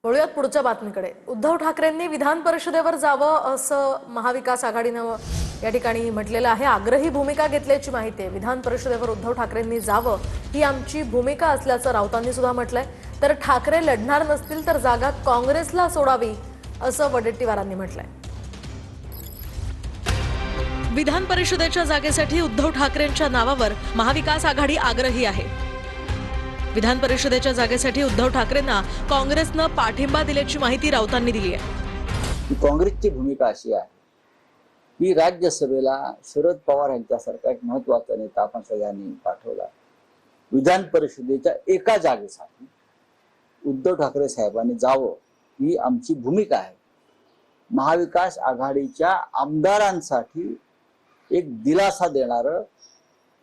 वळूयात पुढच्या बातमीकडे। उद्धव ठाकरेंनी विधान परिषदेवर जावं असं महाविकास आघाडीनं या ठिकाणी म्हटलेलं आहे। आग्रही भूमिका घेतल्याची माहिती आहे। विधान परिषदेवर उद्धव ठाकरेंनी जावं ही आमची भूमिका असल्याचं राऊतांनी सुद्धा म्हटलंय। तर ठाकरे लढणार नसतील तर जागा काँग्रेसला सोडावी असं वडेट्टीवारांनी म्हटलंय। विधान परिषदेच्या जागेसाठी उद्धव ठाकरेंच्या नावावर महाविकास आघाडी आग्रही आहे। विधान परिषदेच्या जागेसाठी उद्धव ठाकरेंना काँग्रेसनं पाठिंबा दिल्याची माहिती राऊतांनी दिली आहे। काँग्रेसची भूमिका अशी आहे की राज्यसभेला शरद पवार यांच्यासारखा एक महत्त्वाचा नेता आपण सगळ्यांनी पाठवला। विधान परिषदेच्या एका जागेसाठी उद्धव ठाकरे साहेबांनी जावं ही आमची भूमिका आहे। महाविकास आघाडीच्या आमदारांसाठी एक दिलासा देणारं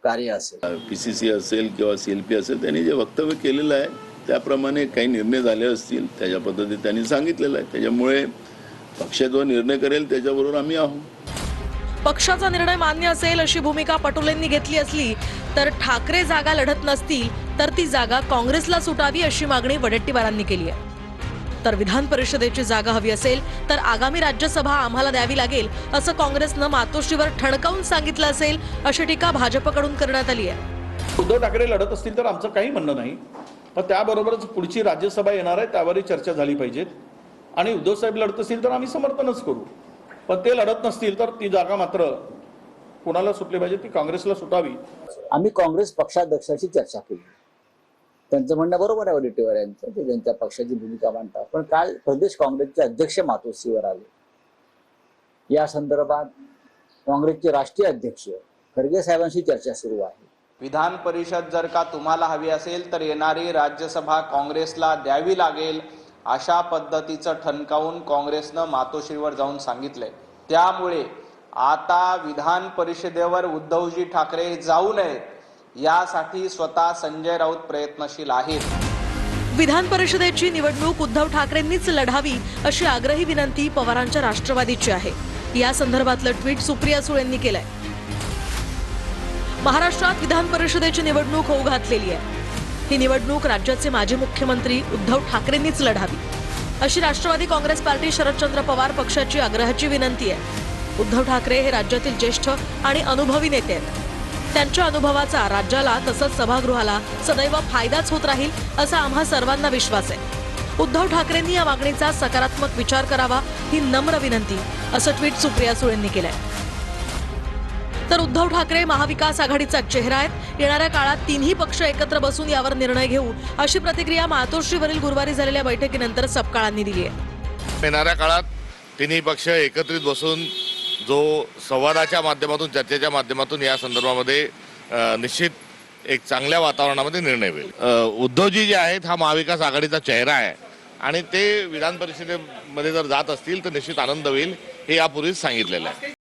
कार्य असेल। पीसीसी असेल किंवा सीएलपी असेल, त्यांनी जे वक्तव्य केलेलं आहे त्याप्रमाणे काही निर्णय झाले असतील, त्याच्या पद्धतीने त्यांनी सांगितलेलं आहे। त्याच्यामुळे पक्ष जो निर्णय करेल त्याच्याबरोबर आम्ही आहोत। पक्षाचा निर्णय मान्य असेल अशी भूमिका पटोलेंनी घेतली असली तर ठाकरे जागा लढत नसतील तर ती जागा काँग्रेसला सुटावी अशी मागणी वडेट्टीवारांनी केली आहे। तर विधान परिषदेची जागा हवी असेल तर आगामी राज्यसभा आम्हाला द्यावी लागेल असं काँग्रेसनं मातोश्रीवर ठणकावून सांगितलं असेल अशी टीका भाजपकडून करण्यात आली आहे। उद्धव ठाकरे लढत असतील तर आमचं काही म्हणणं नाही, पण त्याबरोबरच पुढची राज्यसभा येणार आहे त्यावरही चर्चा झाली पाहिजे। आणि उद्धव साहेब लढत असतील तर आम्ही समर्थनच करू, पण ते लढत नसतील तर ती जागा मात्र कोणाला सुटली पाहिजे, ती काँग्रेसला सुटावी। आम्ही काँग्रेस पक्षाध्यक्षाची चर्चा केली। त्यांचं म्हणणं बरोबर आहे वडेट्टीवार यांचं, ते त्यांच्या पक्षाची भूमिका मांडतात। पण काल प्रदेश काँग्रेसचे अध्यक्ष मातोश्रीवर आले। या संदर्भात काँग्रेसचे राष्ट्रीय अध्यक्ष खरगे साहेबांशी चर्चा सुरू आहे। विधान परिषद जर का तुम्हाला हवी असेल तर येणारी राज्यसभा काँग्रेसला द्यावी लागेल अशा पद्धतीचं ठणकावून काँग्रेसनं मातोश्रीवर जाऊन सांगितलंय। त्यामुळे आता विधान परिषदेवर उद्धवजी ठाकरे जाऊ नयेत यासाठी स्वतः संजय राऊत प्रयत्नशील आहेत। विधान परिषदेची निवडणूक उद्धव ठाकरेंनीच लढावी अशी आग्रही विनंती पवारांच्या राष्ट्रवादीची आहे। या संदर्भातलं ट्विट सुप्रिया सुळेंनी केलंय। महाराष्ट्रात विधान परिषदेची निवडणूक होऊ घातलेली आहे। ही निवडणूक राज्याचे माजी मुख्यमंत्री उद्धव ठाकरेंनीच लढावी अशी राष्ट्रवादी काँग्रेस पार्टी शरदचंद्र पवार पक्षाची आग्रहाची विनंती आहे। उद्धव ठाकरे हे राज्यातील ज्येष्ठ आणि अनुभवी नेते आहेत। त्यांच्या अनुभवाचा राज्याला तसंच सभागृहाला सदैव फायदाच होत राहील असा आम्हा सर्वांना विश्वास आहे। उद्धव ठाकरेंनी या मागणीचा सकारात्मक विचार करावा ही नम्र विनंती असं ट्विट सुप्रिया सुळेंनी केलंय। तर उद्धव ठाकरे महाविकास आघाडीचा चेहरा आहेत। येणाऱ्या काळात तिन्ही पक्ष एकत्र बसून यावर निर्णय घेऊ अशी प्रतिक्रिया मातोश्रीवरील गुरुवारी झालेल्या बैठकीनंतर सपकाळांनी दिली आहे। येणाऱ्या काळात तिन्ही पक्ष एकत्रित बसून जो संवादाच्या माध्यमातून चर्चेच्या माध्यमातून या संदर्भामध्ये निश्चित एक चांगल्या वातावरणामध्ये निर्णय होईल। उद्धवजी जे आहेत हा महाविकास आघाडीचा चेहरा आहे आणि ते विधान परिषदेमध्ये जर जात असतील तर निश्चित आनंद होईल हे यापूर्वीच सांगितलेलं आहे।